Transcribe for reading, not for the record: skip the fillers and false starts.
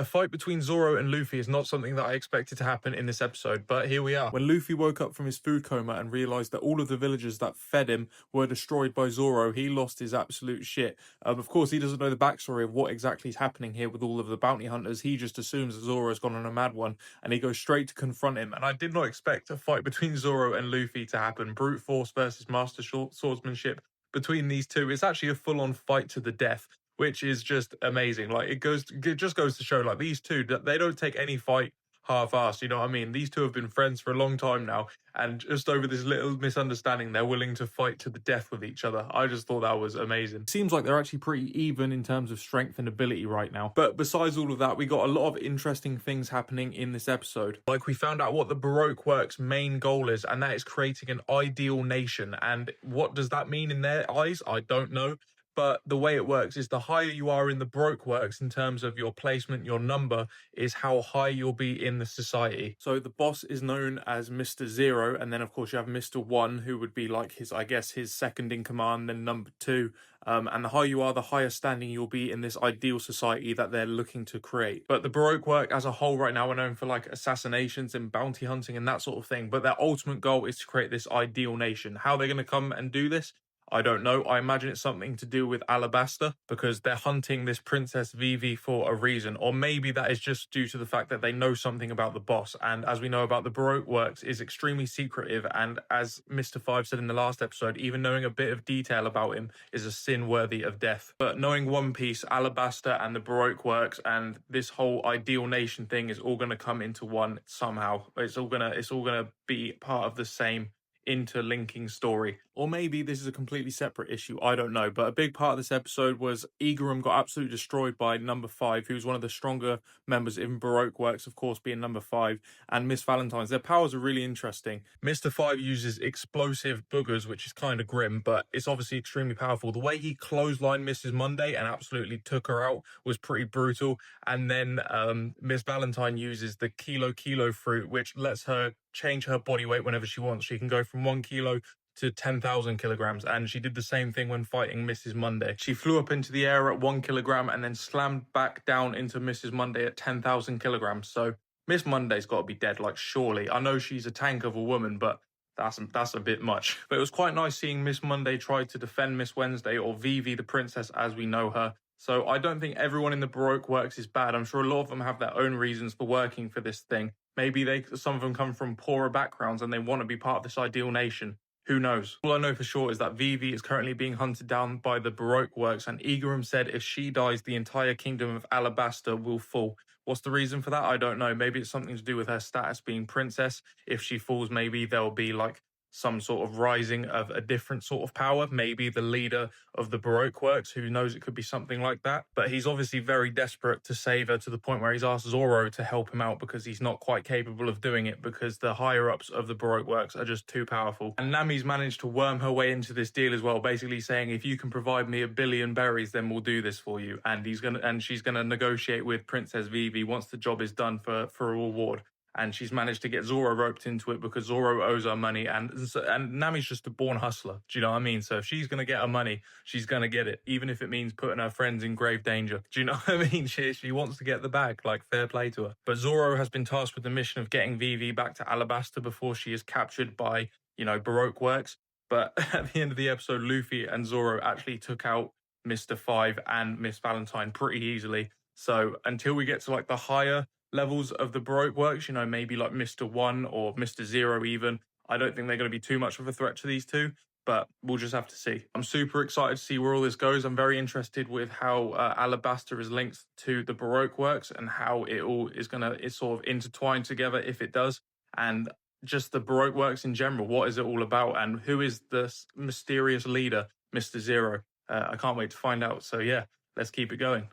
A fight between Zoro and Luffy is not something that I expected to happen in this episode, but here we are. When Luffy woke up from his food coma and realised that all of the villagers that fed him were destroyed by Zoro, he lost his absolute shit. Of course, he doesn't know the backstory of what exactly is happening here with all of the bounty hunters. He just assumes that Zoro's gone on a mad one, and he goes straight to confront him. And I did not expect a fight between Zoro and Luffy to happen. Brute force versus master swordsmanship between these two. It's actually a full-on fight to the death, which is just amazing. Like it just goes to show, like, these two, they don't take any fight half-assed. You know what I mean? These two have been friends for a long time now, and just over this little misunderstanding, they're willing to fight to the death with each other. I just thought that was amazing. It seems like they're actually pretty even in terms of strength and ability right now. But besides all of that, we got a lot of interesting things happening in this episode. Like, we found out what the Baroque Works' main goal is, and that is creating an ideal nation. And what does that mean in their eyes? I don't know. But the way it works is the higher you are in the Baroque Works in terms of your placement, your number, is how high you'll be in the society. So the boss is known as Mr. Zero, and then of course you have Mr. One, who would be like his, I guess, his second in command, then number two. And the higher you are, the higher standing you'll be in this ideal society that they're looking to create. But the Baroque Work as a whole right now are known for like assassinations and bounty hunting and that sort of thing. But their ultimate goal is to create this ideal nation. How they're going to come and do this, I don't know. I imagine it's something to do with Alabasta, because they're hunting this Princess Vivi for a reason. Or maybe that is just due to the fact that they know something about the boss. And as we know about the Baroque Works, is extremely secretive. And as Mr. Five said in the last episode, even knowing a bit of detail about him is a sin worthy of death. But knowing One Piece, Alabasta and the Baroque Works and this whole ideal nation thing is all going to come into one somehow. It's all gonna be part of the same interlinking story. Or maybe this is a completely separate issue, I don't know. But a big part of this episode was Igaram got absolutely destroyed by number 5, who's one of the stronger members in Baroque Works, of course, being number 5, and Miss Valentine's. Their powers are really interesting. Mr. 5 uses explosive boogers, which is kind of grim, but it's obviously extremely powerful. The way he clotheslined Mrs. Monday and absolutely took her out was pretty brutal. And then Miss Valentine uses the kilo fruit, which lets her change her body weight whenever she wants. She can go from 1 kilo to 10,000 kilograms, and she did the same thing when fighting Mrs. Monday. She flew up into the air at 1 kilogram and then slammed back down into Mrs. Monday at 10,000 kilograms. So Miss Monday's got to be dead, like, surely. I know she's a tank of a woman, but that's a bit much. But it was quite nice seeing Miss Monday try to defend Miss Wednesday, or Vivi the princess as we know her. So I don't think everyone in the Baroque Works is bad. I'm sure a lot of them have their own reasons for working for this thing. Maybe some of them come from poorer backgrounds and they want to be part of this ideal nation. Who knows? All I know for sure is that Vivi is currently being hunted down by the Baroque Works, and Igaram said if she dies, the entire kingdom of Alabasta will fall. What's the reason for that? I don't know. Maybe it's something to do with her status being princess. If she falls, maybe there'll be like some sort of rising of a different sort of power, maybe the leader of the Baroque Works, who knows, it could be something like that. But he's obviously very desperate to save her, to the point where he's asked Zoro to help him out because he's not quite capable of doing it, because the higher-ups of the Baroque Works are just too powerful. And Nami's managed to worm her way into this deal as well, basically saying, if you can provide me 1 billion berries, then we'll do this for you. And she's gonna negotiate with Princess Vivi once the job is done for a reward. And she's managed to get Zoro roped into it because Zoro owes her money, and Nami's just a born hustler. Do you know what I mean? So if she's going to get her money, she's going to get it, even if it means putting her friends in grave danger. Do you know what I mean? She wants to get the bag, like, fair play to her. But Zoro has been tasked with the mission of getting Vivi back to Alabasta before she is captured by, Baroque Works. But at the end of the episode, Luffy and Zoro actually took out Mr. 5 and Miss Valentine pretty easily. So until we get to like the higher levels of the Baroque Works, maybe like Mr. 1 or Mr. 0 even, I don't think they're going to be too much of a threat to these two, but we'll just have to see. I'm super excited to see where all this goes. I'm very interested with how Alabasta is linked to the Baroque Works and how it all is sort of intertwined together if it does, and just the Baroque Works in general. What is it all about, and who is the mysterious leader, Mr. 0? I can't wait to find out. So yeah, let's keep it going.